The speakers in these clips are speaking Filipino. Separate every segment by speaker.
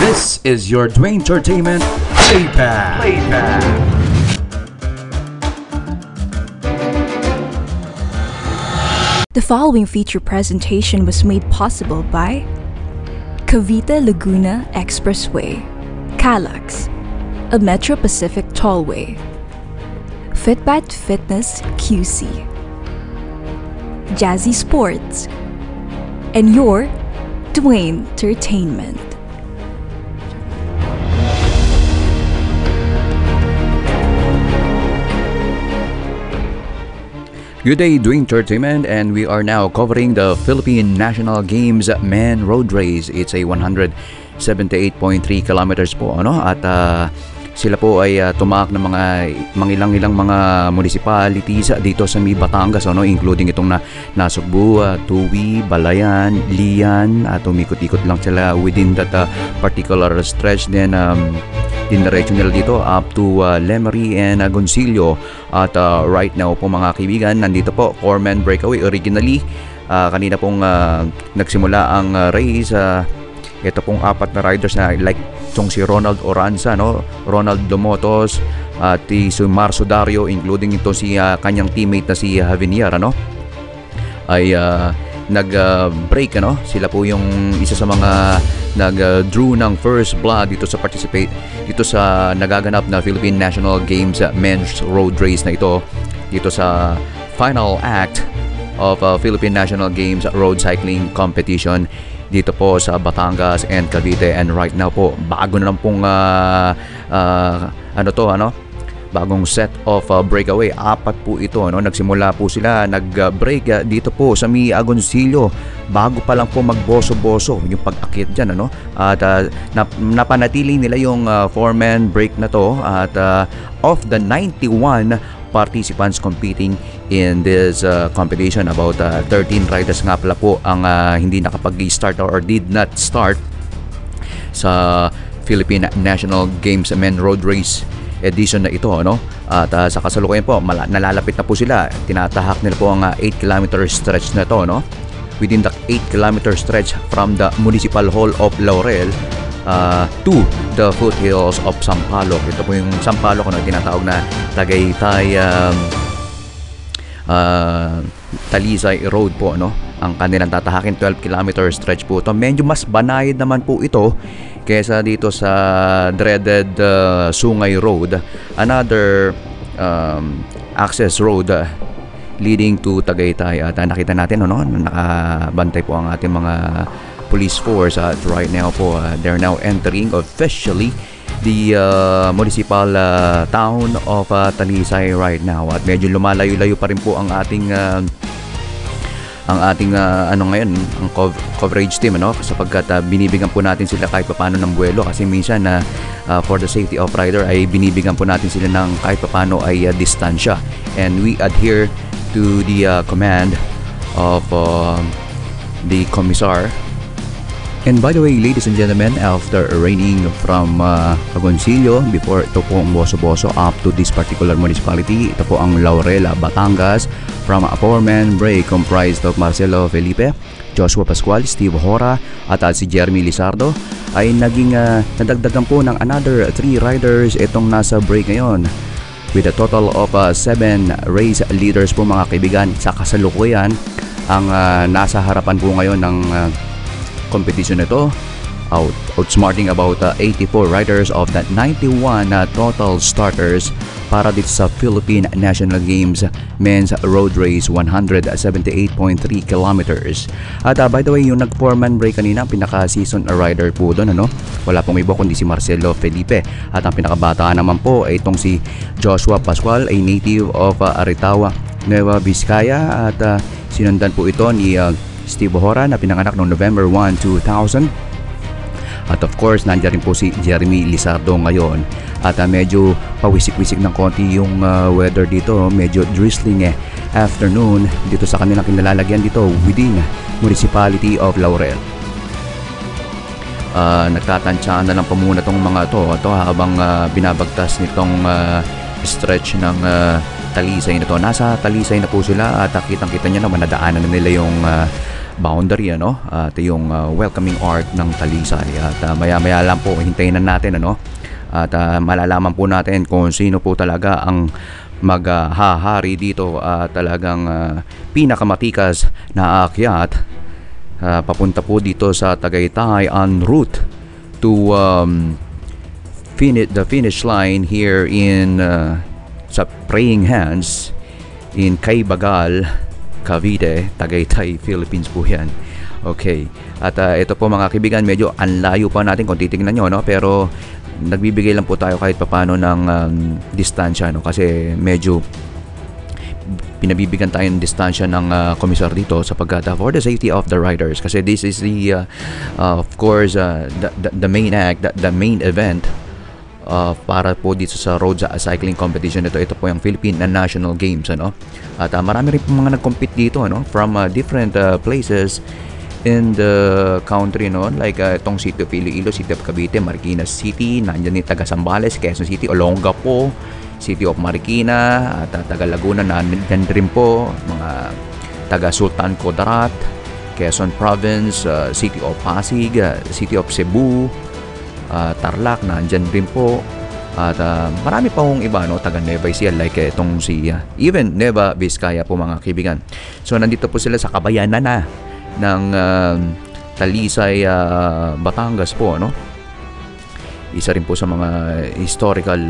Speaker 1: This is your Dwayne Entertainment Playback.
Speaker 2: The following feature presentation was made possible by Cavite Laguna Expressway, Calax, a Metro Pacific Tollway, Fitbat Fitness QC, Jazzy Sports, and your Dwayne Entertainment.
Speaker 1: Good day, Dwayne Entertainment, and we are now covering the Philippine National Games Men Road Race. It's a 178.3 kilometers po, ano? At sila po ay tumaak ng mga ilang mga municipalities dito sa Batangas, ano? Including itong Nasugbu, Tuwi, Balayan, Lian, at umikot-ikot lang sila within that particular stretch. Then diniretso nila dito up to Lemery and Agoncillo. At right now po mga kaibigan, nandito po 4-man breakaway. Originally kanina pong nagsimula ang race. Ito pong apat na riders na like itong si Ronald Oranza, no? Ronald Domotos, at si Marso Dario, including ito si kanyang teammate na si Javinier, ano? Ay nag-break, ano? Sila po yung isa sa mga nag-drew ng first blood dito sa nagaganap na Philippine National Games Men's Road Race na ito, dito sa final act of Philippine National Games Road Cycling Competition dito po sa Batangas and Cavite. And right now po, bago na lang pong bagong set of breakaway. Apat po ito, no? Nagsimula po sila, nag-break dito po sa Agoncillo bago pa lang po magboso-boso yung pag-akit dyan, ano? At napanatili nila yung 4-man break na to. At of the 91 participants competing in this competition, about 13 riders nga pala po ang hindi nakapag-start or did not start sa Philippine National Games Men Road Race edition na ito, no? At sa kasalukuyan po, nalalapit na po sila. Tinatahak nila po ang 8-kilometer stretch na to, no? Within the 8-kilometer stretch from the Municipal Hall of Laurel to the foothills of Sampaloc. Ito po yung Sampaloc, no? Tinatawag na Tagaytay Talisay Road po, no? Ang kanilang tatahakin, 12-kilometer stretch po ito. Medyo mas banayad naman po ito kesa dito sa dreaded Sungay Road, another access road leading to Tagaytay. At nakita natin, no, nakabantay po ang ating mga police force. At right now po, they're now entering officially the municipal town of Talisay right now. At medyo lumalayo-layo pa rin po ang ating ngayon, ang coverage team, ano, sapagkat binibigyan po natin sila kahit paano ng buwelo, kasi minsan for the safety of rider ay binibigyan po natin sila ng kahit paano ay distansya, and we adhere to the command of the commissar. And by the way, ladies and gentlemen, after raining from Agoncillo, before ito po ang boso-boso up to this particular municipality, ito po ang Laurel, Batangas, from a 4-man break comprised of Marcelo Felipe, Joshua Pascual, Steve Hora, at si Jeremy Lizardo, ay naging nadagdagan po ng another 3 riders itong nasa break ngayon, with a total of 7 race leaders po mga kaibigan. Sa kasalukuyan, ang nasa harapan po ngayon ng competition nito, outsmarting about 84 riders of that 91 total starters para dito sa Philippine National Games Men's Road Race, 178.3 kilometers. At by the way, yung nag-4-man break kanina, pinaka-season rider po doon, ano? Wala pong iba kundi si Marcelo Felipe. At ang pinakabata naman po ay itong si Joshua Pascual, a native of Aritawa, Nueva Vizcaya. At sinundan po ito ni Steve Hora na pinanganak noong November 1, 2000. At of course, nandiyan rin po si Jeremy Lizardo ngayon. At medyo pawisik-wisik ng konti yung weather dito. Medyo drizzling afternoon dito sa kanilang kinalalagyan dito within Municipality of Laurel. Nagtatansyahan na lang po muna itong mga ito habang binabagtas nitong stretch ng Talisay na to. Nasa Talisay na po sila at kitang-kita nyo naman nadaanan na nila yung boundary, ano, at yung welcoming arc ng Talisay. At maya-maya lang po hintayin na natin, ano, at malalaman po natin kung sino po talaga ang maghahari dito at talagang pinakamatikas na akyat papunta po dito sa Tagaytay en route to the finish line here in sa Praying Hands in Caybagal, Cavite, Tagaytay, Philippines po yan. Okay, at ito po mga kaibigan, medyo anlayo pa natin kung titingnan nyo, no? Pero nagbibigay lang po tayo kahit papano ng distansya, no? Kasi medyo pinabibigyan tayo ng distansya ng komisar dito sapagkat for the safety of the riders, kasi this is the of course the main act, the main event para po dito sa road cycling competition. Ito po yung Philippine National Games, ano? At marami rin po mga nag-compete dito, ano, from different places in the country, no? Like itong City of Iloilo, City of Cavite, Marikina City, nandiyan yung taga Zambales, Quezon City, Olongapo, City of Marikina, at taga Laguna, nandiyan rin po mga taga Sultan Kudarat, Quezon Province, City of Pasig, City of Cebu, Tarlac, nandiyan rin po. At marami pa hong iba, no, taga Nueva Ecija, like itong si even Nueva Vizcaya po mga kaibigan. So nandito po sila sa kabayanan na ng Talisay, Batangas po, no? Isa rin po sa mga historical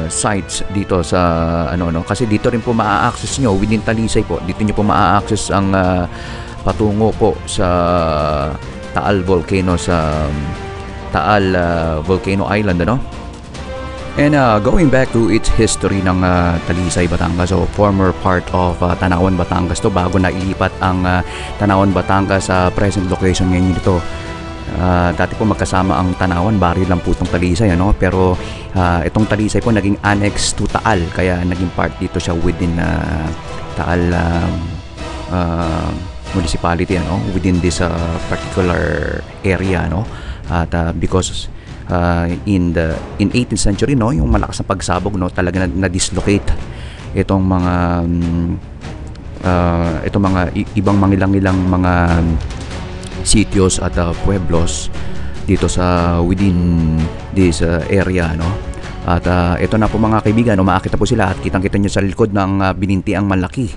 Speaker 1: sites dito sa ano, no? Kasi dito rin po maa-access nyo within Talisay po. Dito nyo po maa-access ang patungo po sa Taal Volcano, sa Taal Volcano Island, ano? And going back to its history ng Talisay, Batangas, so former part of Tanawan, Batangas to, bago na ilipat ang Tanawan, Batangas sa present location ngayon dito. Dati po magkasama ang Tanawan, barrio lang po itong Talisay, ano? Pero itong Talisay po naging annex to Taal, kaya naging part dito siya within Taal municipality, ano? Within this particular area, no? At because in 18th century, no, yung malakas na pagsabog, no, talaga na-dislocate itong mga ibang mangilang-ilang mga sitios at pueblos dito sa within this area, no. At ito na po mga kaibigan, umaakit na po sila at kitang-kita nyo sa likod ng binintiang malaki,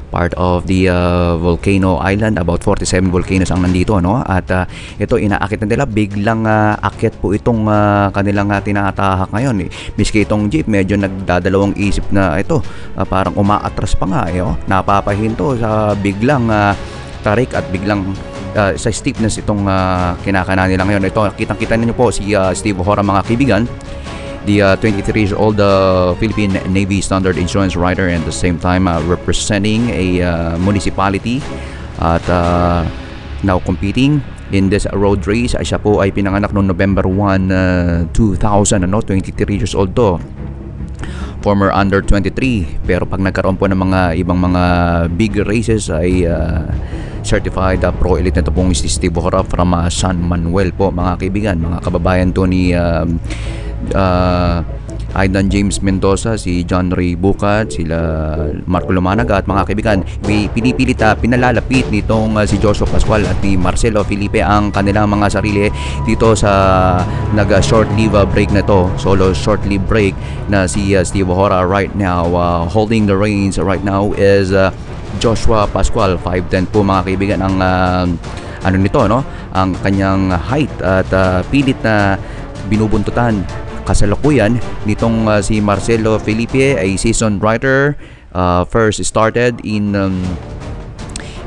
Speaker 1: part of the volcano island. About 47 volcanoes ang nandito, no? At ito inaakit na nila, biglang akyat po itong kanilang tinatahak ngayon, miski itong jeep medyo nagdadalawang isip na ito, parang umaatras pa nga, oh. Napapahinto sa biglang tarik at biglang sa steepness itong kinakanan nila ngayon. Ito, kitang-kita niyo po si Steve Hora mga kaibigan, the 23-year-old Philippine Navy Standard Insurance rider, and at the same time representing a municipality at now competing in this road race. Siya po ay pinanganak noong November 1, 2000, ano, 23 years old to. Former under 23, pero pag nagkaroon po ng mga ibang mga big races ay certified pro elite na ito pong si Steve Hora from San Manuel po mga kaibigan, mga kababayan to ni Aidan James Mendoza, si John Ray Bucat, sila Marco Lumanaga, at mga kaibigan, pinipilit pinalalapit nitong si Joshua Pascual at ni Marcelo Felipe ang kanilang mga sarili dito sa short leave break na to, solo short leave break na si Steve Hora right now. Holding the reins right now is Joshua Pascual, 5'10" po mga kaibigan ang ano nito, no, ang kanyang height, at pilit na binubuntutan kasalukuyan nitong si Marcelo Felipe, a seasoned rider, first started in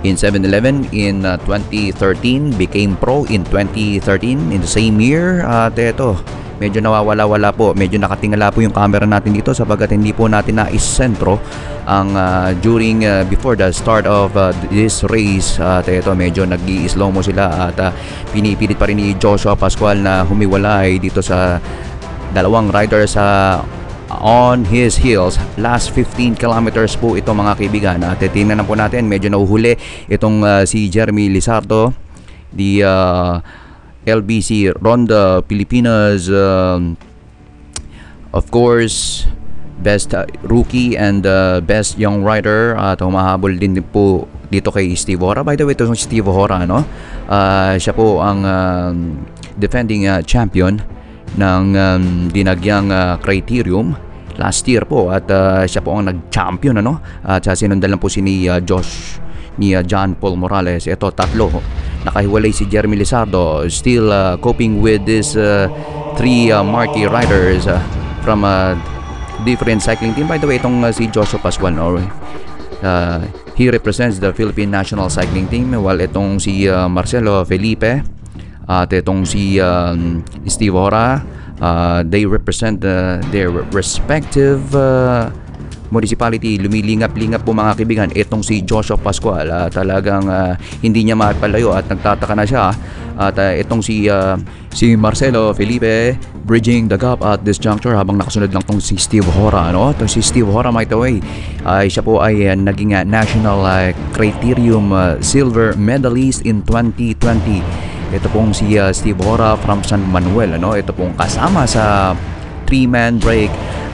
Speaker 1: 7-Eleven in 2013, became pro in 2013 in the same year. At eto, medyo nawawala-wala po, medyo nakatingala po yung camera natin dito sapagkat hindi po natin na-isentro ang during before the start of this race. At eto, medyo nag-i-slow mo sila at pinipilit pa rin ni Joshua Pascual na humiwalay dito sa dalawang riders on his heels. Last 15 kilometers po ito mga kaibigan. At tingnan na po natin, medyo nahuhuli itong si Jeremy Lizardo, the LBC Ronda Pilipinas, of course, best rookie and best young rider, at humahabol din po dito kay Steve Hora. By the way, ito si Steve Hora, no? Siya po ang defending champion ng dinagyang criterium last year po, at siya po ang nag-champion, ano? At sinundan lang po ni John Paul Morales. Ito, tatlo. Nakahiwalay si Jeremy Lizardo, still coping with this three marquee riders from different cycling team. By the way, itong si Joshua Pascual, no? He represents the Philippine National Cycling Team, while itong si Marcelo Felipe at itong si Steve Hora, they represent their respective municipality. Lumilingap-lingap po mga kaibigan itong si Joshua Pascual. Talagang hindi niya mapalayo at nagtataka na siya. At itong si Marcelo Felipe bridging the gap at this juncture, habang nakasunod lang tong si Steve Hora, no? Itong si Steve Hora, by the way, siya po ay naging national criterium silver medalist in 2020. Ito pong si Steve Hora from San Manuel, ano? Ito pong kasama sa 3-man break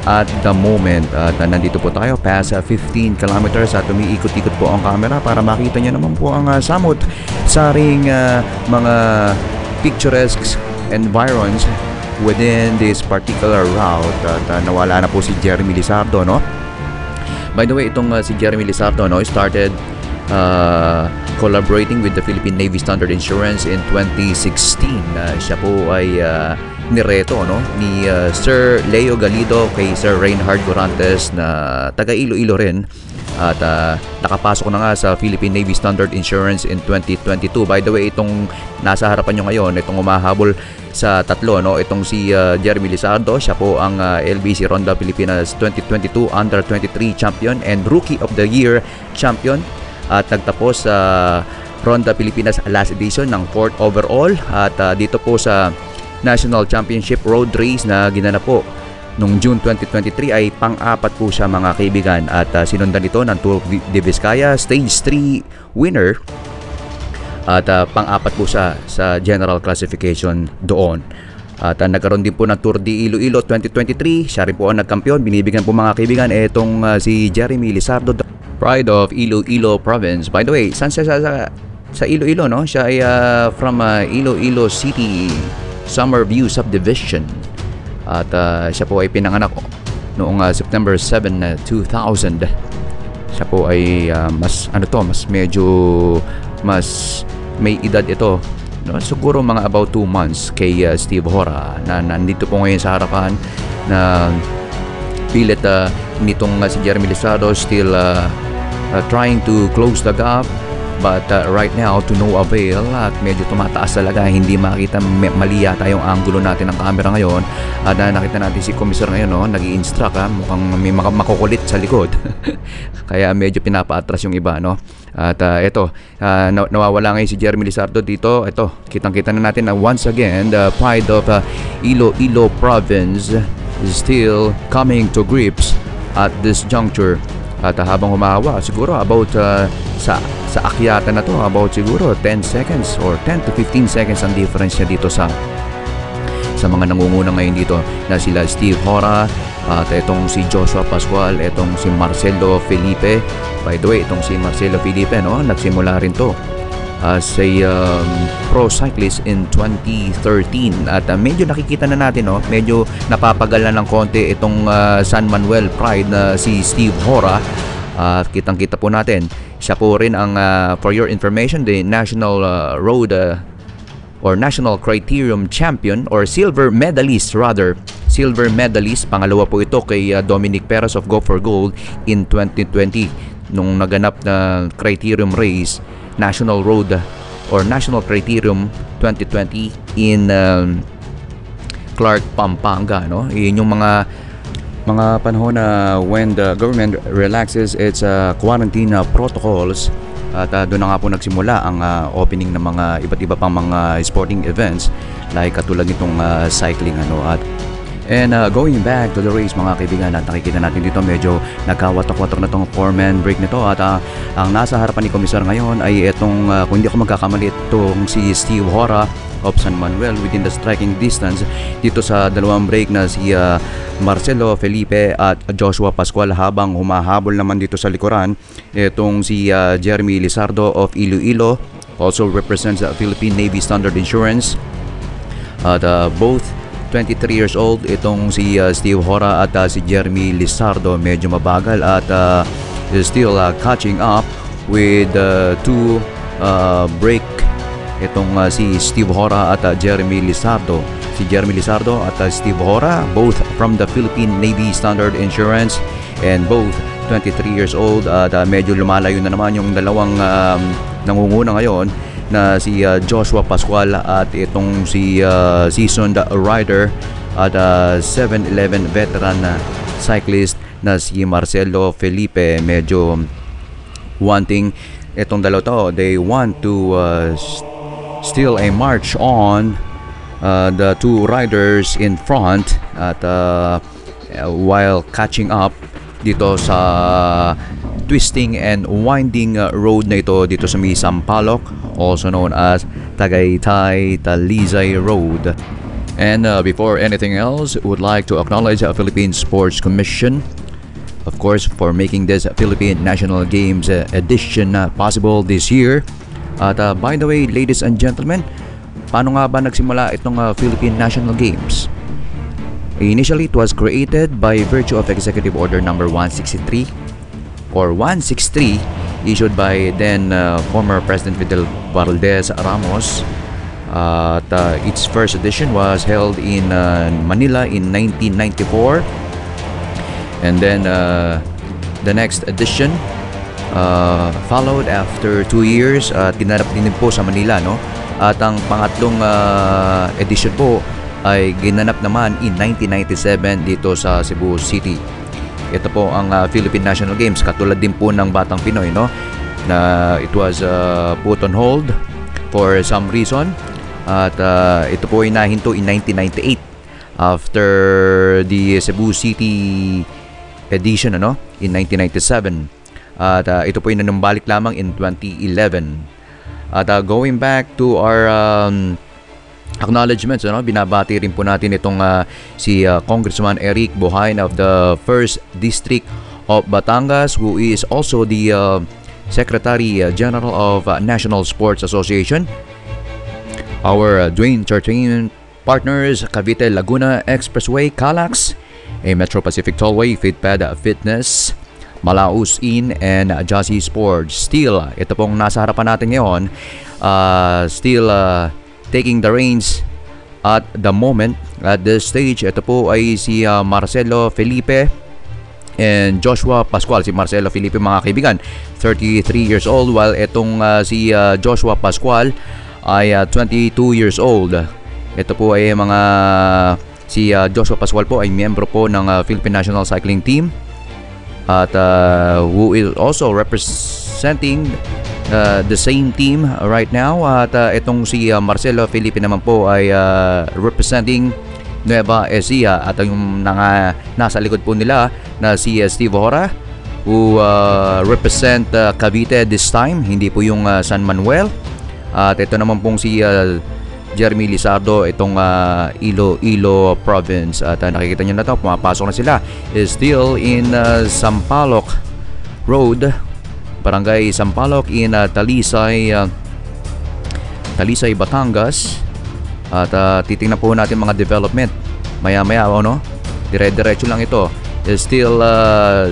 Speaker 1: at the moment. At nandito po tayo past 15 kilometers at umiikot-ikot po ang camera para makita nyo naman po ang samot saring mga picturesque environs within this particular route. At nawala na po si Jeremy Lizardo, no? By the way, itong si Jeremy Lizardo, no, started collaborating with the Philippine Navy Standard Insurance in 2016. Siya po ay nireto, no, ni Sir Leo Galido kay Sir Reinhard Gorantes na taga Iloilo rin. At nakapasok na nga sa Philippine Navy Standard Insurance in 2022. By the way, itong nasa harapan nyo ngayon, itong umahabol sa tatlo, no, itong si Jeremy Lizardo, siya po ang LBC Ronda Pilipinas 2022 Under-23 Champion and Rookie of the Year Champion. At nagtapos sa Ronda Pilipinas last edition ng 4th overall. At dito po sa National Championship Road Race na ginanap po noong June 2023 ay pang-apat po siya mga kaibigan. At sinundan ito ng Tour de Vizcaya Stage 3 winner. At pang-apat po siya sa general classification doon. At nagkaroon din po ng Tour de Iloilo 2023. Siya rin po ang nagkampiyon. Binibigyan po mga kaibigan itong si Jeremy Lizardo, Pride of Iloilo Province. By the way, saan siya sa Iloilo, no? Siya ay from Iloilo City, Summerview Subdivision. At siya po ay pinanganak noong September 7, 2000. Siya po ay mas may edad ito, no? Siguro mga about 2 months kay Steve Hora na nandito po ngayon sa harapan na pilit nitong si Jeremy Lizardo still trying to close the gap, but right now to no avail. At medyo tumataas talaga, hindi makita, mali yata yung angulo natin ng camera ngayon. At nakita natin si Komisar ngayon, no, nag-i-instruct, mukhang may makukulit sa likod. Kaya medyo pinapaatras yung iba, no. At ito, nawawala ngayon si Jeremy Lizardo dito. Ito, kitang-kita na natin na once again the pride of Iloilo Province is still coming to grips at this juncture. At habang humahawa, siguro about sa akyatan na to, about siguro 10 seconds or 10 to 15 seconds ang difference niya dito sa mga nangunguna ngayon dito na sila Steve Hora at itong si Joshua Pascual, itong si Marcelo Felipe. By the way, itong si Marcelo Felipe, no, nagsimula rin to as a pro cyclist in 2013. At medyo nakikita na natin, no, medyo napapagal na ng konti itong San Manuel Pride na si Steve Hora. At kitang-kita po natin, siya po rin ang for your information, the National Road or National Criterium Champion or Silver Medalist rather. Silver Medalist, pangalawa po ito kay Dominic Perez of Go for Gold in 2020 nung naganap na Criterium Race, National Road or National Criterium 2020 in Clark, Pampanga, no? Iyon yung mga panahon na when the government relaxes its quarantine protocols. At doon na nga po nagsimula ang opening ng mga iba't iba pang mga sporting events like katulad nitong cycling, ano. At going back to the race mga kaibigan, at nakikita natin dito medyo nagkawatak-watak na itong 4-man break nito. At ang nasa harapan ni Komisar ngayon ay itong kung hindi ako magkakamali, itong si Steve Hora of San Manuel within the striking distance dito sa dalawang break na si Marcelo Felipe at Joshua Pascual, habang humahabol naman dito sa likuran itong si Jeremy Lizardo of Iloilo, also represents the Philippine Navy Standard Insurance. At both 23 years old itong si Steve Hora at si Jeremy Lizardo, medyo mabagal at still catching up with two break itong si Steve Hora at Jeremy Lizardo. Si Jeremy Lizardo at Steve Hora, both from the Philippine Navy Standard Insurance, and both 23 years old. At medyo lumalayo na naman yung dalawang nangunguna ngayon na si Joshua Pascual at itong si seasoned rider at 7-Eleven veteran cyclist na si Marcelo Felipe. Medyo wanting itong dalawa to, they want to still a march on the two riders in front at while catching up dito sa twisting and winding road na ito dito sa Sampaloc, also known as Tagaytay Talisay Road. And before anything else, would like to acknowledge the Philippine Sports Commission, of course, for making this Philippine National Games edition possible this year. At by the way, ladies and gentlemen, paano nga ba nagsimula itong Philippine National Games? Initially, it was created by virtue of Executive Order number 163 or 163 issued by then former President Fidel Valdez Ramos. Its first edition was held in Manila in 1994. And then the next edition followed after 2 years at ginanap din po sa Manila, no? At ang pangatlong edition po ay ginanap naman in 1997 dito sa Cebu City. Ito po ang Philippine National Games, katulad din po ng Batang Pinoy, no? Na it was put on hold for some reason. At ito po ay nahinto in 1998 after the Cebu City edition, ano? In 1997. At ito po ay nanumbalik lamang in 2011. At going back to our acknowledgements, ano? Binabati rin po natin itong si Congressman Eric Buhain of the 1st District of Batangas, who is also the Secretary General of National Sports Association. Our Dwayne Entertainment partners, Cavite Laguna Expressway, Calax, a Metro Pacific Tollway, Fitpad Fitness, Malaus Inn, and Jazzy Sports. Still, ito pong nasa harapan natin ngayon, still taking the reins at the moment, at this stage, ito po ay si Marcelo Felipe and Joshua Pascual. Si Marcelo Felipe, mga kaibigan, 33 years old, while itong si Joshua Pascual ay 22 years old. Ito po ay mga si Joshua Pascual po ay miyembro po ng Philippine National Cycling Team at who is also representing the same team right now. At itong si Marcelo Felipe naman po ay representing Nueva Ecija, at yung nasa likod po nila na si Steve Hora, who represent Cavite this time, hindi po yung San Manuel. At ito naman pong si Jeremy Lizardo, itong Iloilo Province. At nakikita nyo na ito, pumapasok na sila. Is still in Sampaloc Road, Barangay Sampaloc in Talisay, Batangas. At titingnan po natin mga development maya-maya, no? Dire-diretso lang ito. Is still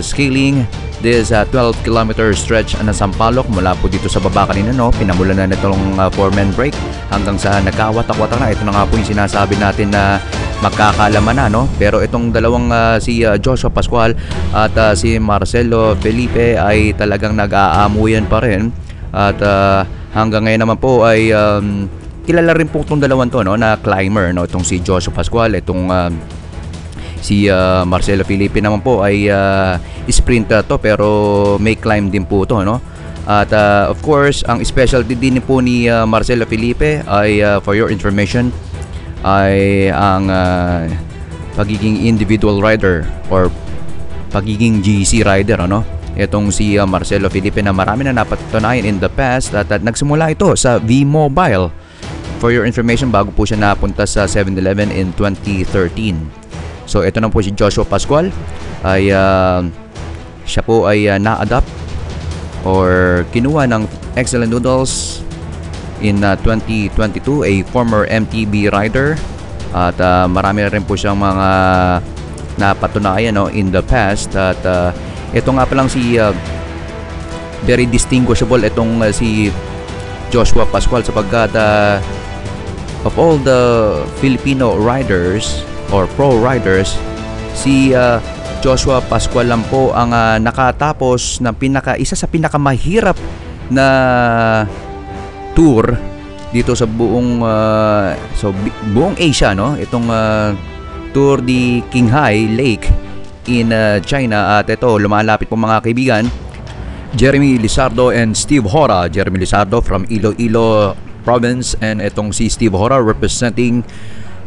Speaker 1: scaling this 12-kilometer stretch na Sampaloc mula po dito sa baba kanina, no? Pinamulan na nitong 4-man break hanggang sa nagkawatak-watak na. Ito na nga po yung sinasabi natin na magkakalaman na, no? Pero itong dalawang si Joshua Pascual at si Marcelo Felipe ay talagang nag-aamuyan pa rin. At hanggang ngayon naman po ay kilala rin po itong dalawang to, no? Na climber, no? Itong si Joshua Pascual, itong si Marcelo Felipe naman po ay sprint to, pero may climb din po to, no? At of course, ang specialty din po ni Marcelo Felipe ay for your information ay ang pagiging individual rider or pagiging GC rider, ano? Itong si Marcelo Felipe na marami na napatunayan in the past at nagsimula ito sa V-Mobile for your information, bago po siya napunta sa 7-Eleven in 2013. So ito na po si Joshua Pascual ay siya po ay na-adapt or kinuha ng Excellent Noodles in 2022, a former MTB rider, at marami na rin po siyang mga napatunayan in the past. At ito nga pa lang si very distinguishable itong si Joshua Pascual, sapagkat of all the Filipino riders or pro riders, si Joshua Pascual lang po ang nakatapos ng isa sa pinakamahirap na tour dito sa buong buong Asia, no? Itong Tour de Qinghai Lake in China. At ito, lumalapit po mga kaibigan, Jeremy Lizardo and Steve Hora. Jeremy Lizardo from Iloilo Province, and itong si Steve Hora representing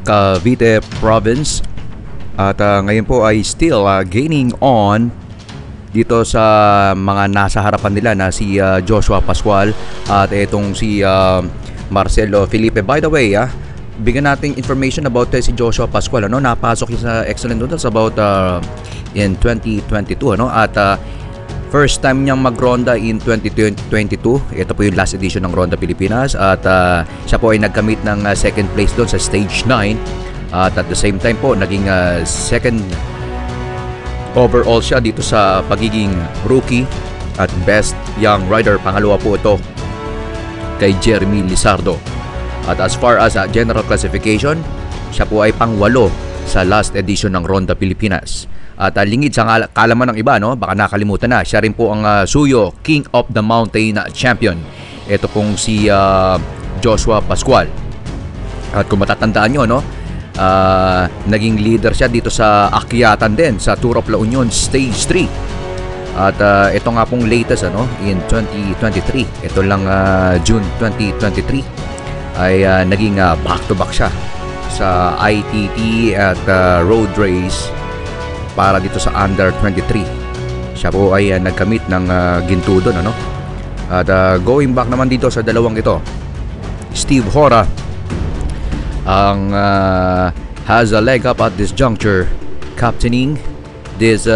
Speaker 1: Cavite Province. At ngayon po ay still gaining on dito sa mga nasa harapan nila na si Joshua Pascual at itong si Marcelo Felipe. By the way, bigyan nating information about si Joshua Pascual. Napasok siya sa Excellent Noodles about in 2022, at first time niyang magronda in 2022. Ito po yung last edition ng Ronda Pilipinas, at siya po ay nagkamit ng second place doon sa stage 9, at the same time po naging second overall siya dito sa pagiging rookie at best young rider. Pangalawa po ito kay Jeremy Lizardo. At as far as general classification, siya po ay pang-8 sa last edition ng Ronda Pilipinas. At lingid sa kalaman ng iba, baka nakalimutan na, siya rin po ang Suyo King of the Mountain champion. Ito pong si Joshua Pascual. At kung matatandaan nyo, naging leader siya dito sa akyatan din sa Tour of La Union Stage 3. At ito nga pong latest in 2023. Ito lang June 2023 ay naging back-to-back siya sa ITT at road race para dito sa under 23. Siya po ay nagkamit ng ginto doon, At going back naman dito sa dalawang ito, Steve Hora ang has a leg up at this juncture, captaining this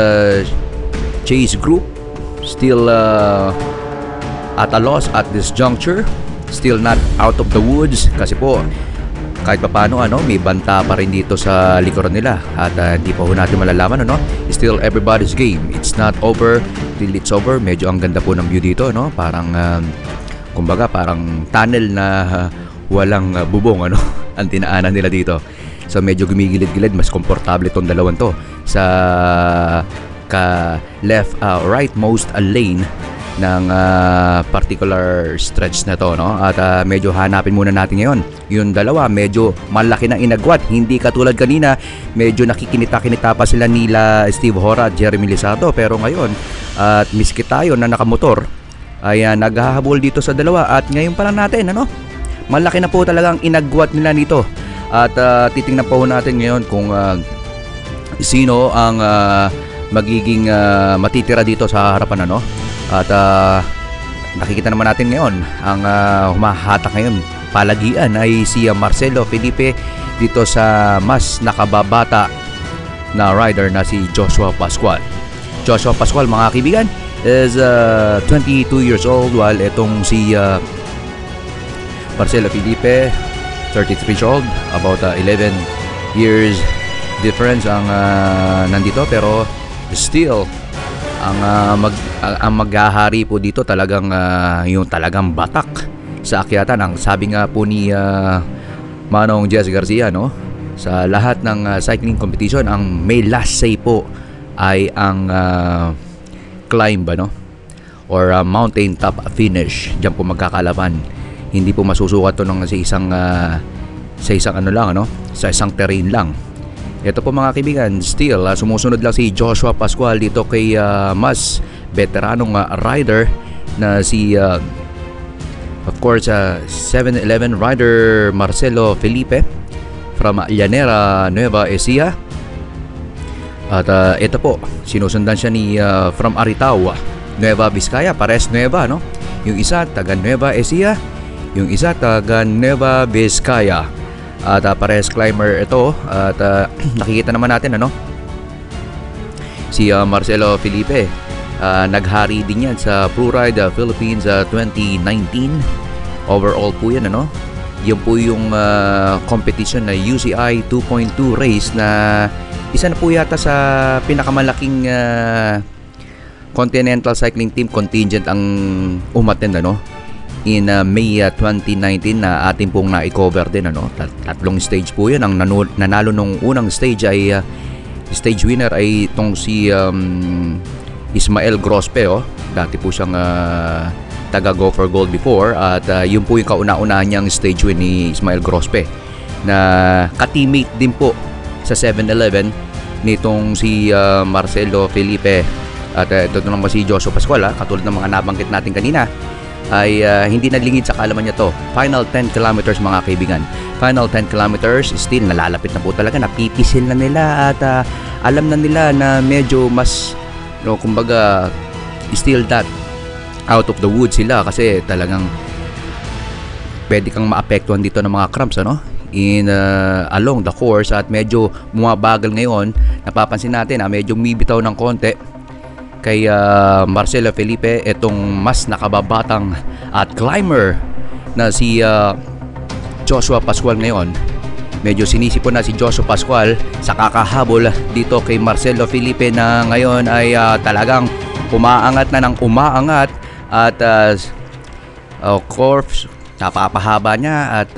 Speaker 1: chase group. Still at a loss at this juncture, still not out of the woods, kasi po kahit papaano may banta pa rin dito sa likuran nila, at hindi pa ho natin malalaman, still everybody's game. It's not over till it's over. Medyo ang ganda po ng view dito, parang kumbaga parang tunnel na walang bubong, ang tinaanan nila dito. So medyo gumigilid-gilid, mas komportable itong dalawang to sa left rightmost lane ng particular stretch na to, At medyo hanapin muna natin ngayon yung dalawa. Medyo malaki ng inagwat, hindi katulad kanina, medyo nakikinita-kinita pa sila nila Steve Hora at Jeremy Lizardo. Pero ngayon, at miski tayo na nakamotor ay naghahabol dito sa dalawa, at ngayon pa lang natin, malaki na po talagang inagwat nila nito. At titingnan po natin ngayon kung sino ang magiging matitira dito sa harapan, At nakikita naman natin ngayon ang humahatak ngayon palagian ay si Marcelo Felipe dito sa mas nakababata na rider na si Joshua Pascual. Joshua Pascual, mga kaibigan, is 22 years old, while itong si Marcelo Felipe 33 years old. About 11 years difference ang nandito, pero still ang maghahari po dito talagang yung talagang batak sa akyatan. Ang sabi nga po ni Manong Jess Garcia, sa lahat ng cycling competition, ang may last say po ay ang climb, or mountain top finish. Diyan po magkakalaban. Hindi po masusukat to sa isang sa isang terrain lang. Ito po, mga kaibigan, still sumusunod lang si Joshua Pascual dito kay mas veteranong rider na si of course 7-Eleven rider Marcelo Felipe from Llanera, Nueva Ecija. At ito po, sinusundan siya ni from Aritao, Nueva Vizcaya, pares Nueva, Yung isa taga Nueva Ecija, Yung isa taga Nueva Vizcaya. At parehas climber ito. At nakikita naman natin si Marcelo Felipe. Naghari din yan sa Pro Ride Philippines 2019. Overall po yan Yun po yung competition na UCI 2.2 race na isa na po yata sa pinakamalaking Continental Cycling Team contingent ang umattend in May 2019 na ating pong na-cover din tatlong stage po yun. Ang nanalo nung unang stage ay stage winner ay itong si Ismael Grospe. Dati po siyang taga Go for Gold before at yun po yung kauna-unahan niyang stage win ni Ismael Grospe na ka-teammate din po sa 7-Eleven nitong si Marcelo Felipe. At ito naman si Joshua Pascual katulad ng mga nabanggit natin kanina ay hindi nalingid sa kaalaman niya to. Final 10 kilometers mga kaibigan. Final 10 kilometers, still nalalapit na po talaga. Napipisil na nila at alam na nila na medyo mas kumbaga still that out of the woods sila kasi talagang pwede kang maapektuhan dito ng mga cramps in along the course at medyo bumabagal ngayon. Napapansin natin medyo umibitaw ng konti kay Marcelo Felipe itong mas nakababatang at climber na si Joshua Pascual ngayon. Medyo sinisipon na si Joshua Pascual sa kakahabol dito kay Marcelo Felipe na ngayon ay talagang umaangat na ng umaangat at of course napapahaba niya at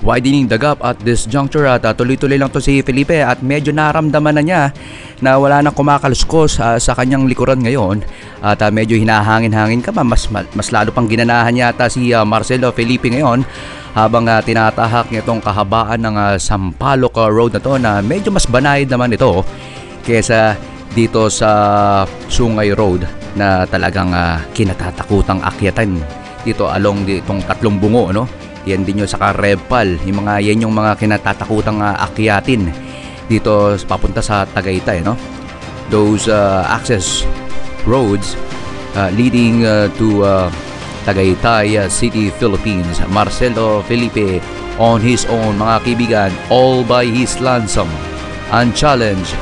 Speaker 1: widening the gap at this juncture at tuloy-tuloy lang to si Felipe at medyo naramdaman na niya na wala nang kumakaluskos sa kanyang likuran ngayon at medyo hinahangin-hangin ka mas lalo pang ginanahan yata si Marcelo Felipe ngayon habang tinatahak niya itong kahabaan ng Sampaloc Road na to na medyo mas banayad naman ito kesa dito sa Sungay Road na talagang kinatatakutang akyatan dito along ditong tatlong bungo Yan din yung saka Repal, yan yung mga kinatatakutang akyatin dito papunta sa Tagaytay Those access roads leading to Tagaytay City, Philippines. Marcelo Felipe on his own mga kaibigan, all by his lonesome, unchallenged,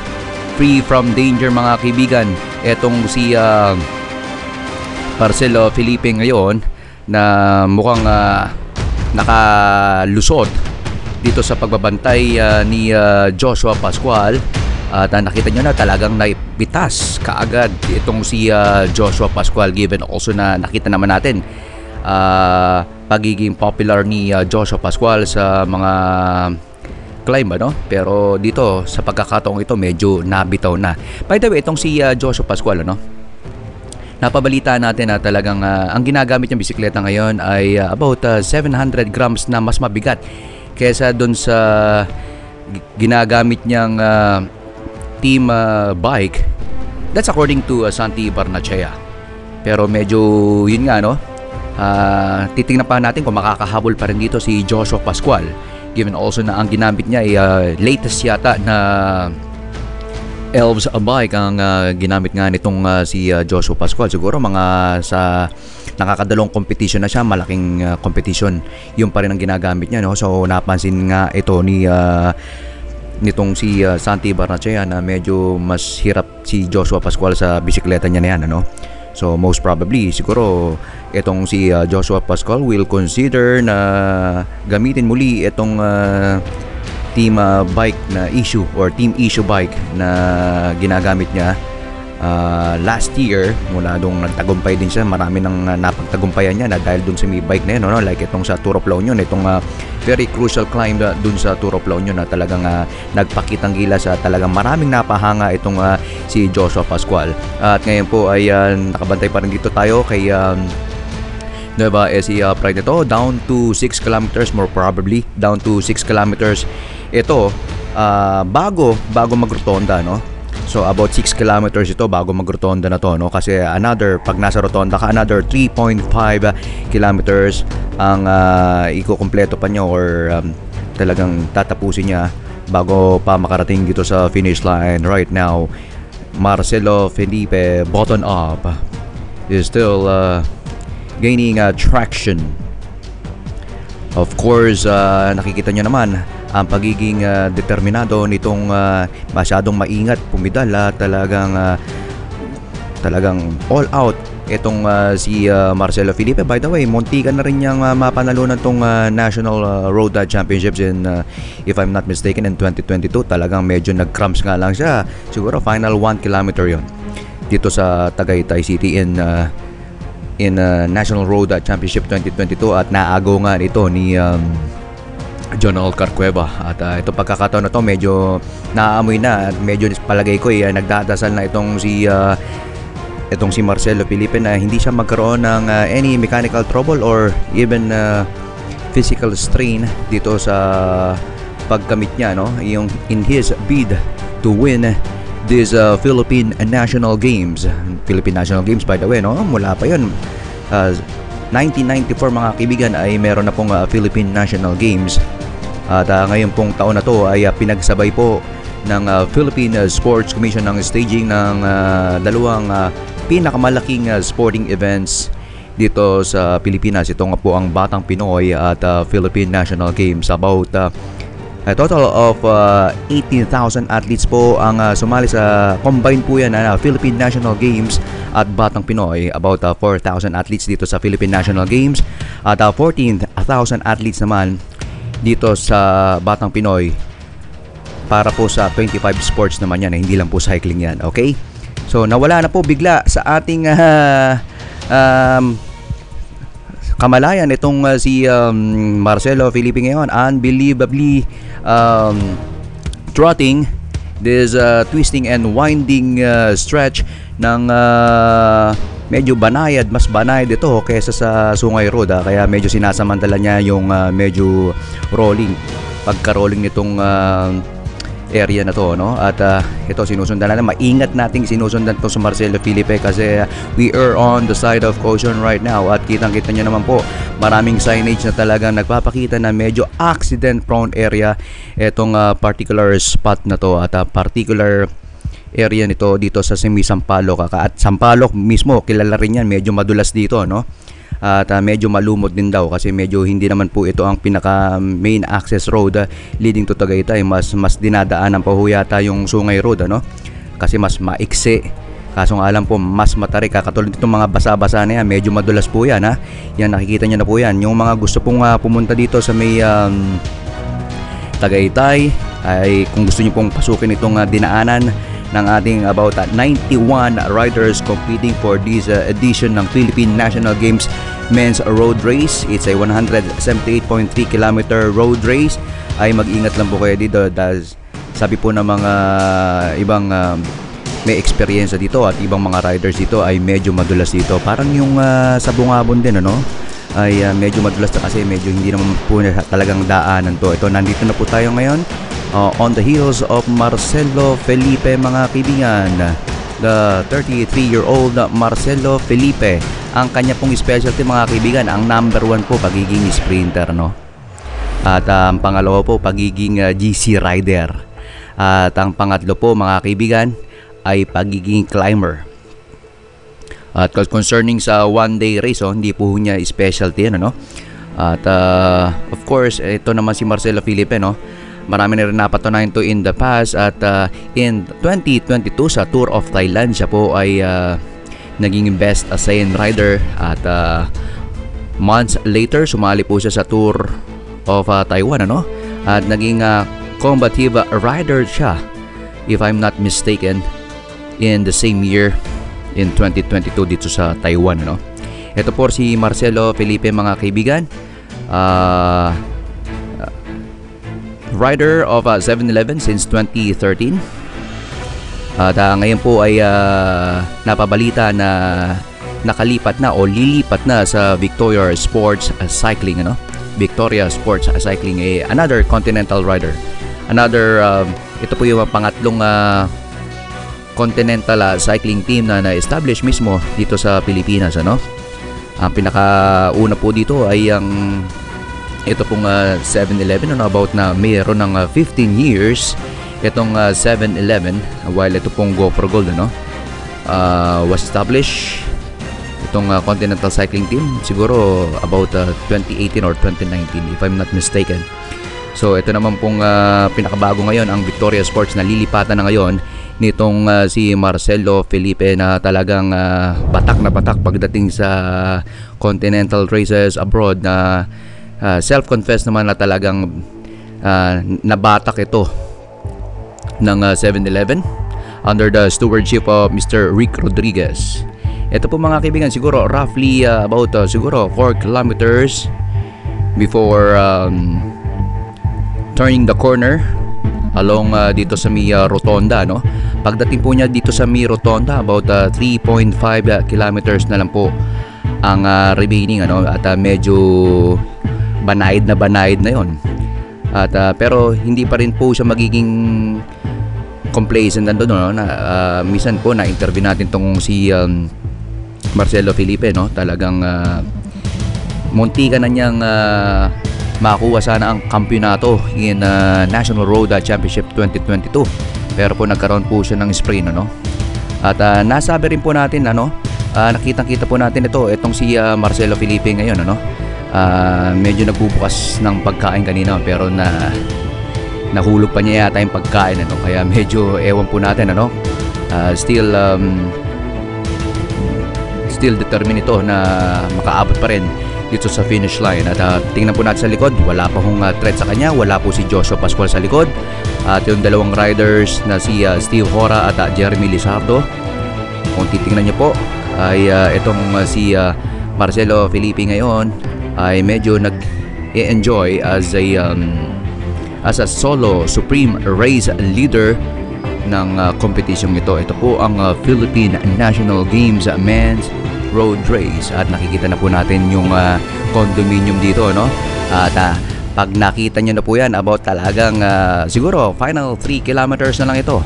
Speaker 1: free from danger mga kaibigan. Etong si Marcelo Felipe ngayon na mukhang nakalusot dito sa pagbabantay ni Joshua Pascual at nakita nyo na talagang naipitas kaagad itong si Joshua Pascual given also na nakita naman natin pagiging popular ni Joshua Pascual sa mga climb pero dito sa pagkakataong ito medyo nabitaw na. By the way, itong si Joshua Pascual napabalita natin na talagang ang ginagamit niyang bisikleta ngayon ay about 700 grams na mas mabigat kesa dun sa ginagamit niyang team bike. That's according to Santi Barnachea. Pero medyo yun nga titingnan pa natin kung makakahabol pa rin dito si Joshua Pascual given also na ang ginamit niya ay latest yata na Elves bike ang ginamit nga nitong si Joshua Pascual. Siguro mga sa nakakadalawang competition na siya, malaking competition, yung pa rin ang ginagamit niya So napansin nga ito nitong si Santi Barnachea na medyo mas hirap si Joshua Pascual sa bisikleta niya na yan So most probably siguro itong si Joshua Pascual will consider na gamitin muli itong team bike na issue or team issue bike na ginagamit niya last year. Mula doon nagtagumpay din siya, marami nang napagtagumpayan niya na dahil doon sa may bike na yun like itong sa Tour of La Union, itong very crucial climb doon sa Tour of La Union na talagang nagpakitang gilas sa talagang maraming napahanga itong si Joshua Pascual. At ngayon po ay nakabantay pa rin dito tayo kay Nueva Ecija Pride ito, down to 6 kilometers more probably, down to 6 kilometers ito bago magrotonda So about 6 kilometers ito bago magrotonda na to kasi another, pag nasa rotonda ka, another 3.5 kilometers ang ikukumpleto pa niya or talagang tatapusin niya bago pa makarating dito sa finish line. Right now Marcelo Felipe button up is still gaining traction. Of course, nakikita nyo naman ang pagiging determinado nitong masyadong maingat pumidal at talagang all out itong si Marcelo Felipe. By the way, muntikan na rin niyang mapanalunan tong National Road Championships in if I'm not mistaken in 2022. Talagang medyo nag-cramps nga lang siya. Siguro final 1 kilometer yon dito sa Tagaytay City in National Road Championship 2022 at naagaw nga ito ni John Olcar Cueva. At ito pagkakataon na to medyo naaamoy na at medyo palagay ko nagdadasal na itong si Marcelo Felipe na hindi siya magkaroon ng any mechanical trouble or even physical strain dito sa pagkamit niya, no, yung in his bid to win this Philippine National Games. Philippine National Games, by the way, no, mula pa yun 1994 mga kaibigan ay meron na pong Philippine National Games. At ngayon pong taon na to ay pinagsabay po ng Philippine Sports Commission ng staging ng dalawang pinakamalaking sporting events dito sa Pilipinas. Ito nga po ang Batang Pinoy at Philippine National Games. About a total of 18,000 athletes po ang sumali sa combined po yan Philippine National Games at Batang Pinoy. About 4,000 athletes dito sa Philippine National Games at 14,000 athletes naman dito sa Batang Pinoy para po sa 25 sports naman yan, hindi lang po cycling yan. Okay? So nawala na po bigla sa ating kamalayan itong si Marcelo Felipe ngayon. Unbelievably trotting this twisting and winding stretch ng medyo banayad, mas banayad ito kaysa sa Sungay Road. Kaya medyo sinasamantala niya yung medyo rolling, pagka-rolling nitong area na to, no? At ito sinusundan natin, maingat nating sinusundan to sa Marcelo Felipe kasi we are on the side of caution right now. At kitang-kita nyo naman po, maraming signage na talagang nagpapakita na medyo accident prone area itong particular spot na to at particular area nito dito sa Sampaloc. At Sampaloc mismo, kilala rin yan, medyo madulas dito, no? At medyo malumot din daw kasi medyo hindi naman po ito ang pinaka main access road leading to Tagaytay. Mas dinadaanan pa ho yata yung Sungay Road, ano? Kasi mas maiksi. Kaso nga alam po, mas matarik. Katulad itong mga basa-basa na yan, medyo madulas po yan, ha? Yan, nakikita nyo na po yan. Yung mga gusto pong pumunta dito sa may Tagaytay, ay kung gusto nyo pong pasukin itong dinaanan ng ating about 91 riders competing for this edition ng Philippine National Games Men's Road Race. It's a 178.3 kilometer road race. Ay mag-ingat lang po kayo dito dahil sabi po ng mga ibang may experience dito at ibang mga riders dito ay medyo madulas dito. Parang yung sa Bungabon din, ano? Ay medyo madulas na kasi medyo hindi naman po talagang daanan to. Ito, nandito na po tayo ngayon on the heels of Marcelo Felipe, mga kaibigan. The 33-year-old Marcelo Felipe. Ang kanya pong specialty, mga kaibigan, ang number 1 po pagiging sprinter, no? At ang pangalawa po pagiging GC rider. At ang pangatlo po, mga kaibigan, ay pagiging climber. At concerning sa one-day race, hindi po niya specialty yan, no? At of course, ito naman si Marcelo Felipe, no? Marami na rin napatunayan to in the past. At in 2022 sa Tour of Thailand, siya po ay naging best ASEAN rider. At months later, sumali po siya sa Tour of Taiwan, ano? At naging combative rider siya, if I'm not mistaken, in the same year in 2022 dito sa Taiwan, ano? Ito po si Marcelo Felipe, mga kaibigan, rider of 7-Eleven since 2013. At ngayon po ay napabalita na nakalipat na o lilipat na sa Victoria Sports Cycling, ano? Victoria Sports Cycling, another continental rider. Another ito po yung pangatlong continental cycling team na na-establish mismo dito sa Pilipinas, ano? Ang pinakauna po dito ay ang ito pong 7-Eleven, ano, about na mayroon ng 15 years itong 7-Eleven, while ito pong Go for Gold, ano, was established itong Continental Cycling Team, siguro about 2018 or 2019 if I'm not mistaken. So ito naman pong pinakabago ngayon ang Victoria Sports na lilipatan na ngayon nitong si Marcelo Felipe na talagang batak na batak pagdating sa continental races abroad na self-confessed naman na talagang nabatak ito ng 7-Eleven under the stewardship of Mr. Rick Rodriguez. Ito po mga kaibigan, siguro roughly about siguro 4 kilometers before turning the corner along dito sa may rotonda, no? Pagdating po niya dito sa may rotonda, about 3.5 kilometers na lang po ang remaining, ano? At medyo banayad na yon. At pero hindi pa rin po siya magiging complacent nandun, no? Minsan po na-interview natin tong si Marcelo Felipe, no? Talagang munti ka na niyang makuha sana ang kampyonato in National Road Championship 2022, pero po nagkaroon po siya ng sprain, no? At nasabi rin po natin, nakitang-kita po natin itong si Marcelo Felipe ngayon, medyo nagbubukas ng pagkain kanina, pero nahulog pa niya yata yung pagkain, kaya medyo ewan po natin, still determined ito na makaabot pa rin dito sa finish line. At tingnan po natin sa likod, wala pa hong threat sa kanya, wala po si Joshua Pascual sa likod, at yung dalawang riders na si Steve Hora at Jeremy Lizardo. Kung titingnan niyo po ay itong si Marcelo Felipe ngayon ay medyo nag-enjoy as a solo supreme race leader ng competition ito. Ito po ang Philippine National Games Men's Road Race, at nakikita na po natin yung condominium dito, no? At pag nakita nyo na po yan, about talagang siguro final 3 kilometers na lang ito.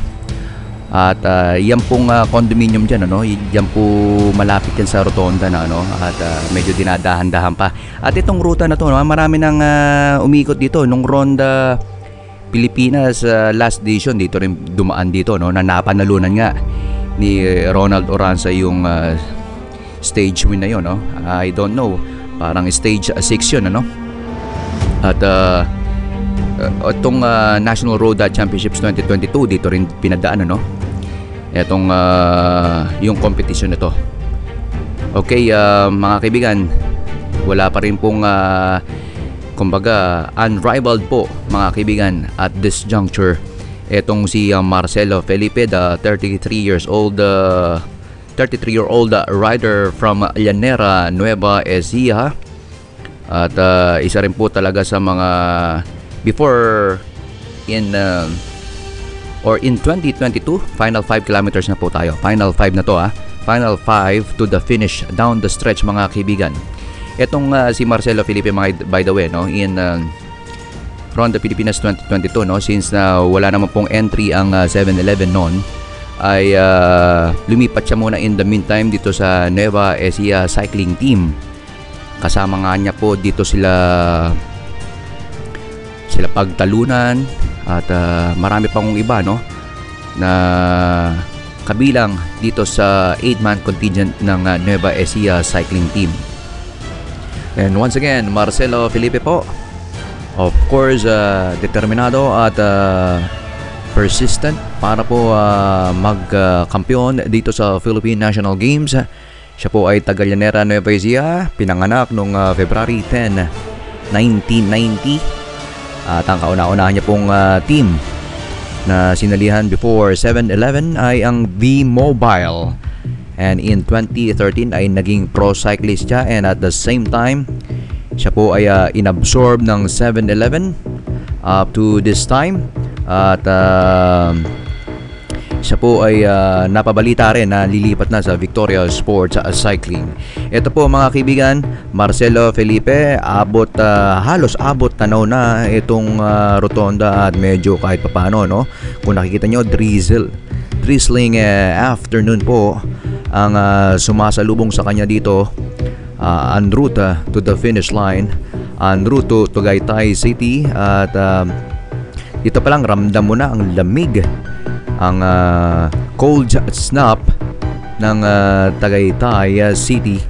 Speaker 1: At yan pong condominium dyan, yan po malapit yan sa rotonda na, at medyo dinadahan-dahan pa. At itong ruta na to, marami nang umikot dito nung Ronda Pilipinas last edition, dito rin dumaan dito, na napanalunan nga ni Ronald Oranza yung stage win na yun, I don't know, parang stage 6 yun, At itong National Road Championships 2022 dito rin pinadaan, itong yung competition nito. Okay, mga kaibigan, wala pa rin pong kumbaga unrivaled po, mga kaibigan, at this juncture itong si Marcelo Felipe, the 33-year-old rider from Llanera, Nueva Ecija. At isa rin po talaga sa mga before in 2022, final 5 kilometers na po tayo. Final 5 na to, Final 5 to the finish, down the stretch, mga kaibigan. Itong si Marcelo Felipe, by the way, in Ronda Pilipinas 2022, since wala naman pong entry ang 7-Eleven noon, ay lumipat siya muna in the meantime dito sa Nueva Ecija Cycling Team. Kasama nga niya po dito sila pagtalunan at marami pang iba, na kabilang dito sa 8-man contingent ng Nueva Ecija Cycling Team. And once again, Marcelo Felipe po, of course, determinado at persistent para po magkampiyon dito sa Philippine National Games. Siya po ay taga Llanera, Nueva Ecija, pinanganak noong February 10, 1990. At ang kauna-unahan niya pong team na sinalihan before 7-Eleven ay ang V-Mobile. And in 2013 ay naging pro cyclist siya, and at the same time siya po ay inabsorb ng 7-Eleven up to this time. At siya po ay napabalita rin na lilipat na sa Victoria Sports Cycling. Ito po, mga kaibigan, Marcelo Felipe, halos abot tanaw na itong rotonda, at medyo kahit papano, kung nakikita nyo, drizzling afternoon po ang sumasalubong sa kanya dito, en route to the finish line, en route to Tagaytay City. At dito pa lang ramdam mo na ang lamig, ang cold snap ng Tagaytay City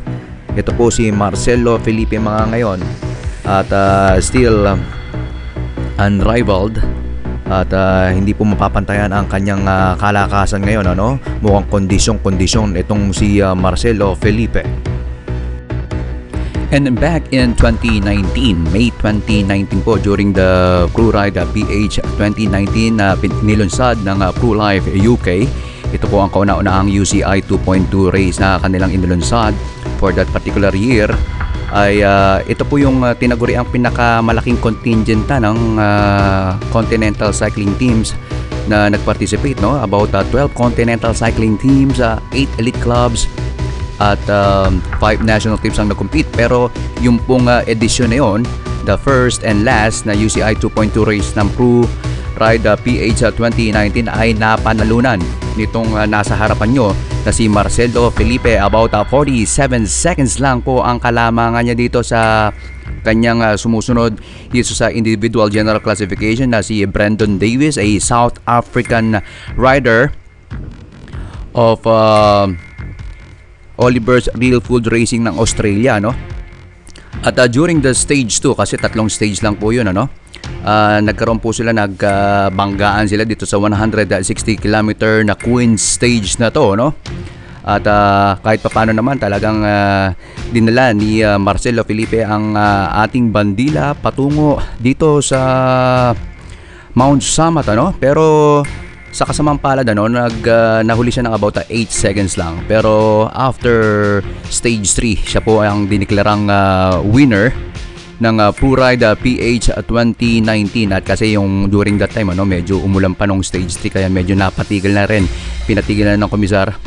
Speaker 1: Ito po si Marcelo Felipe mga ngayon at still unrivaled at hindi po mapapantayan ang kanyang kalakasan ngayon, ano? Mukhang kondisyon itong si Marcelo Felipe. And back in 2019, May 2019 po, during the Pro Ride PH 2019 na nilunsad ng Pro Life UK. Ito po ang kauna-unahang UCI 2.2 race na kanilang inilunsad for that particular year. Ay ito po yung tinaguri ang pinakamalaking contingenta ng Continental Cycling Teams na nag-participate, no? About 12 Continental Cycling Teams, 8 elite clubs at 5 national teams ang nag-compete. Pero yung pong edisyon na yun, the first and last na UCI 2.2 race ng Pro Ride PH 2019 ay napanalunan nitong nasa harapan nyo na si Marcelo Felipe. About 47 seconds lang po ang kalamangan niya dito sa kanyang sumusunod dito sa individual general classification na si Brandon Davis, a South African rider of Oliver's Real Food Racing ng Australia, no? At during the stage 2, kasi tatlong stage lang po yun, ano? Nagkaroon po sila, nagbanggaan sila dito sa 160 km na Queen stage na to, no? At kahit papaano naman talagang dinala ni Marcelo Felipe ang ating bandila patungo dito sa Mount Samat, ano? Pero sa kasamang palad, ano, nahuli siya ng about 8 seconds lang. Pero after stage 3, siya po ang diniklarang winner ng Pro Ride PH 2019. At kasi yung during that time, ano, medyo umulan pa nung stage 3 kaya medyo napatigil na rin. Pinatigil na ng komisar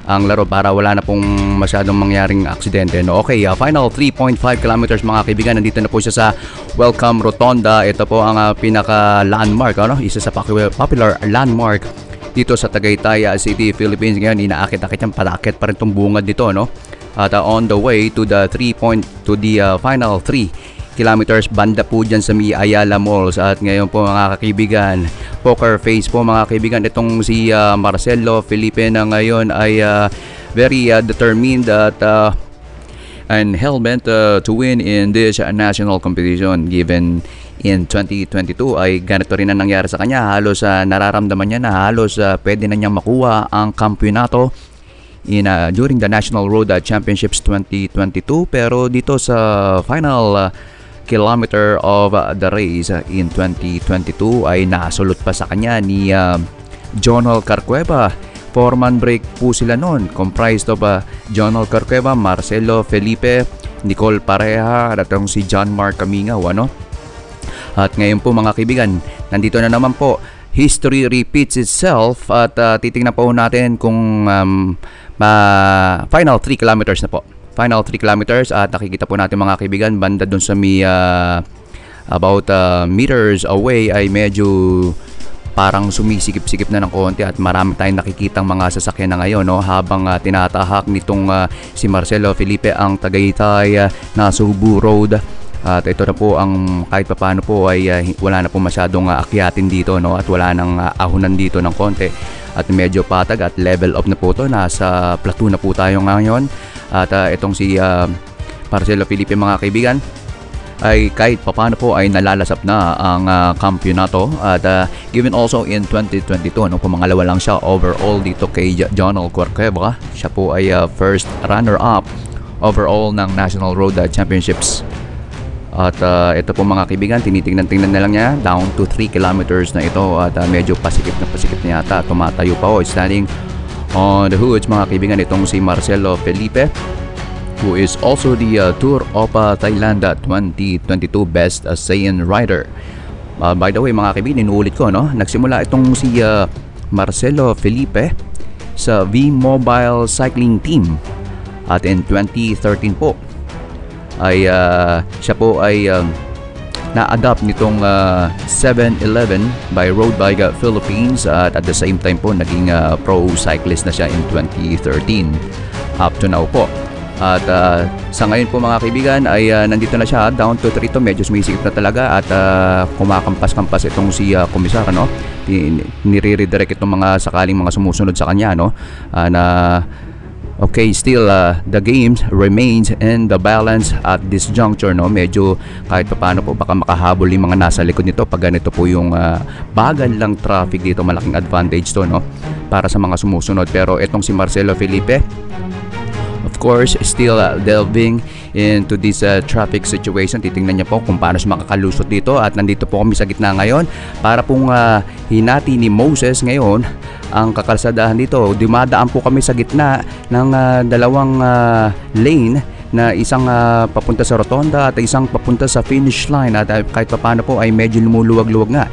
Speaker 1: ang laro para wala na pong masyadong mangyaring aksidente, no? Okay, final 3.5 kilometers mga kaibigan. Nandito na po siya sa Welcome Rotonda. Ito po ang pinaka-landmark, ano? Isa sa popular landmark dito sa Tagaytay City, Philippines. Ngayon, inaakit-akit yan, palakit pa rin itong bungad dito, no? At on the way to the final 3 kilometers banda po dyan sa May Ayala Malls. At ngayon po mga kaibigan, poker face po mga kaibigan, itong si Marcelo Felipe na ngayon ay very determined at and hell-bent to win in this national competition. Given in 2022 ay ganito rin ang nangyari sa kanya. Halos nararamdaman niya na halos pwede na niyang makuha ang kampyonato during the National Road Championships 2022. Pero dito sa final kilometer of the race in 2022 ay nasulot pa sa kanya ni Jonal Carcueva. Four-man break po sila noon, comprised of Jonal Carcueva, Marcelo Felipe, Nicole Pareja at si John Mark Camingaw, ano? At ngayon po mga kaibigan, nandito na naman po, history repeats itself at titingnan po natin kung final 3 kilometers na po. Final 3 kilometers at nakikita po natin mga kaibigan, banda dun sa may about meters away ay medyo parang sumisikip-sikip na ng konti at marami tayong nakikitang mga sasakyan na ngayon, no? Habang tinatahak nitong si Marcelo Felipe ang Tagaytay na Subu Road. At ito na po ang kahit papaano po ay wala na po masyadong akyatin dito, no? At wala nang ahunan dito ng konti at medyo patag at level up na po to. Nasa plateau na po tayo ngayon. At itong si Marcelo Felipe mga kaibigan ay kahit papano po ay nalalasap na ang kampyonato. At given also in 2022, no, pumangalawa lang siya overall dito kay Jonal Carcueva. Siya po ay first runner-up overall ng National Road Championships. At ito po mga kaibigan, tinitingnan-tingnan na lang niya, down to 3 kilometers na ito. At medyo pasikip na yata, tumatayo pa o standing on the hoods mga kaibigan itong si Marcelo Felipe, who is also the Tour of Thailand 2022 Best ASEAN Rider. By the way mga kaibigan, inuulit ko, no? Nagsimula itong si Marcelo Felipe sa V-Mobile Cycling Team at in 2013 po ay siya po ay na-adapt nitong 7-Eleven by Road Bike Philippines at the same time po naging pro cyclist na siya in 2013 up to now po. At sa ngayon po mga kaibigan ay nandito na siya, down to 3 to, medyo sumisikip na talaga at kumakampas-kampas itong si komisar, no? Nire-redirect itong mga sakaling mga sumusunod sa kanya, no? Na Okay, still the games remains in the balance at this juncture, no? Medyo kahit paano po baka makahabol yung mga nasa likod nito pag ganito po yung bagal lang traffic dito, malaking advantage to, no? Para sa mga sumusunod. Pero itong si Marcelo Felipe, of course, still delving into this traffic situation. Titingnan niya po kung paano siya makakalusot dito, at nandito po kami sa gitna ngayon para pong hinati ni Moses ngayon ang kakalsadahan dito. Dumadaan po kami sa gitna ng dalawang lane, na isang papunta sa rotonda at isang papunta sa finish line, at kahit paano po ay medyo lumuluwag-luwag nga.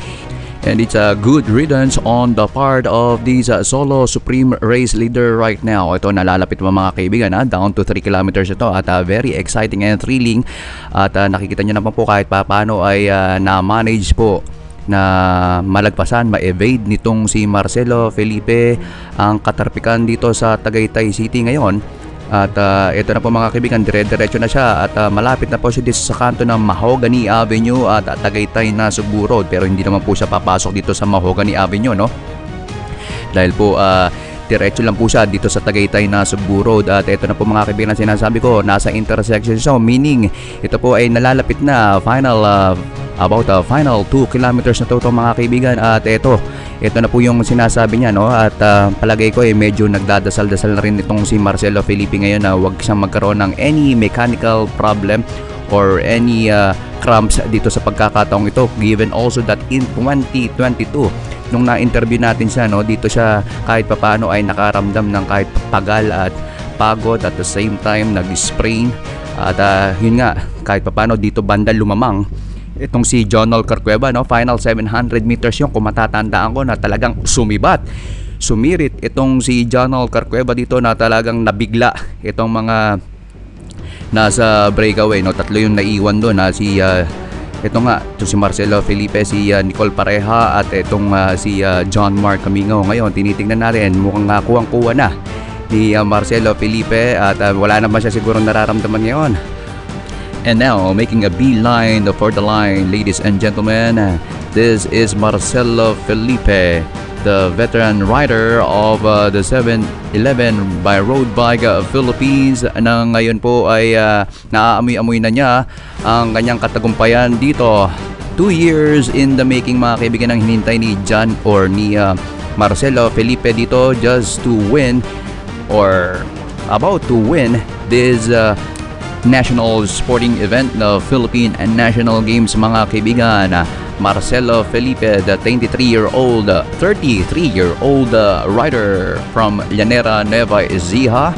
Speaker 1: And it's a good riddance on the part of this solo supreme race leader right now. Ito, nalalapit mo mga kaibigan, down to 3 kilometers ito, at very exciting and thrilling. At nakikita nyo naman po kahit paano ay na-manage po na malagpasan, ma-evade nitong si Marcelo Felipe ang katarpikan dito sa Tagaytay City ngayon. At ito na po mga kaibigan, dire-diretso na siya, at malapit na po siya dito sa kanto ng Mahogany Avenue at Tagaytay na Cebu Road. Pero hindi naman po siya papasok dito sa Mahogany Avenue, no? Dahil po diretso lang po siya dito sa Tagaytay na Cebu Road. At ito na po mga kaibigan na sinasabi ko, nasa intersection siya, meaning ito po ay nalalapit na about final 2 kilometers na to mga kaibigan. At ito na po yung sinasabi niya, no? At palagay ko medyo nagdadasal-dasal na rin itong si Marcelo Felipe ngayon na wag siyang magkaroon ng any mechanical problem or any cramps dito sa pagkakataong ito, given also that in 2022 nung na-interview natin siya, no, dito siya kahit papaano ay nakaramdam ng kahit pagal at pagod, at the same time nag-sprain. At yun nga, kahit papaano dito banda lumamang itong si Jonald Carcueva, no? Final 700 meters yung, kung matatandaan ko, na talagang sumirit itong si Jonald Carcueva dito, na talagang nabigla itong mga nasa breakaway, no? Tatlo yung naiwan doon, na si ito si Marcelo Felipe, si Nicole Pareja, at itong si John Mark Camingo. Ngayon tinitingnan natin, mukhang kuwang-kuwa na ni Marcelo Felipe, at wala naman siya siguro nararamdaman ngayon. And now, making a beeline for the line, ladies and gentlemen, this is Marcelo Felipe, the veteran rider of the 7-Eleven by Road Bike Philippines, na ngayon po ay naaamoy-amoy na niya ang kanyang katagumpayan dito. 2 years in the making mga kaibigan ang hinintay ni John or ni Marcelo Felipe dito, just to win or about to win this national sporting event, the Philippine and National Games mga kaibigan. Marcelo Felipe, the 33-year-old rider from Llanera, Nueva Ecija,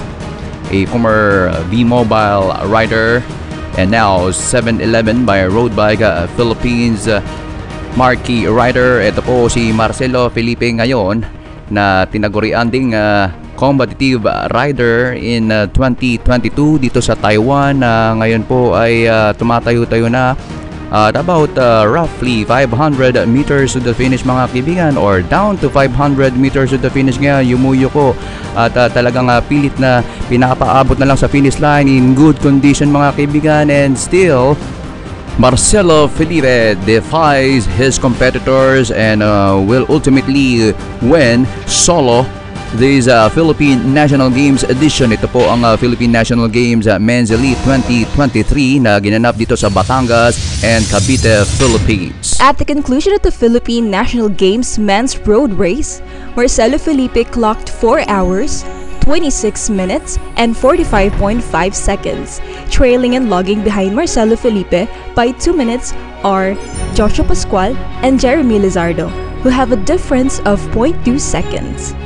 Speaker 1: a former V-Mobile rider, and now 7-Eleven by Road Bike Philippines marquee rider. Ito po si Marcelo Felipe ngayon, na tinagurian ding competitive rider in 2022 dito sa Taiwan. Ngayon po ay tumatayo-tayo na about roughly 500 meters to the finish mga kaibigan, or down to 500 meters to the finish ngayon. Yumuyo ko, at talagang pilit na pinapaabot na lang sa finish line in good condition mga kaibigan. And still Marcelo Felipe defies his competitors and will ultimately win solo this Philippine National Games edition. Ito po ang Philippine National Games Men's Elite 2023 na ginanap dito sa Batangas and Cavite, Philippines.
Speaker 2: At the conclusion of the Philippine National Games men's road race, Marcelo Felipe clocked 4 hours, 26 minutes, and 45.5 seconds. Trailing and logging behind Marcelo Felipe by 2 minutes are Joshua Pascual and Jeremy Lizardo, who have a difference of 0.2 seconds.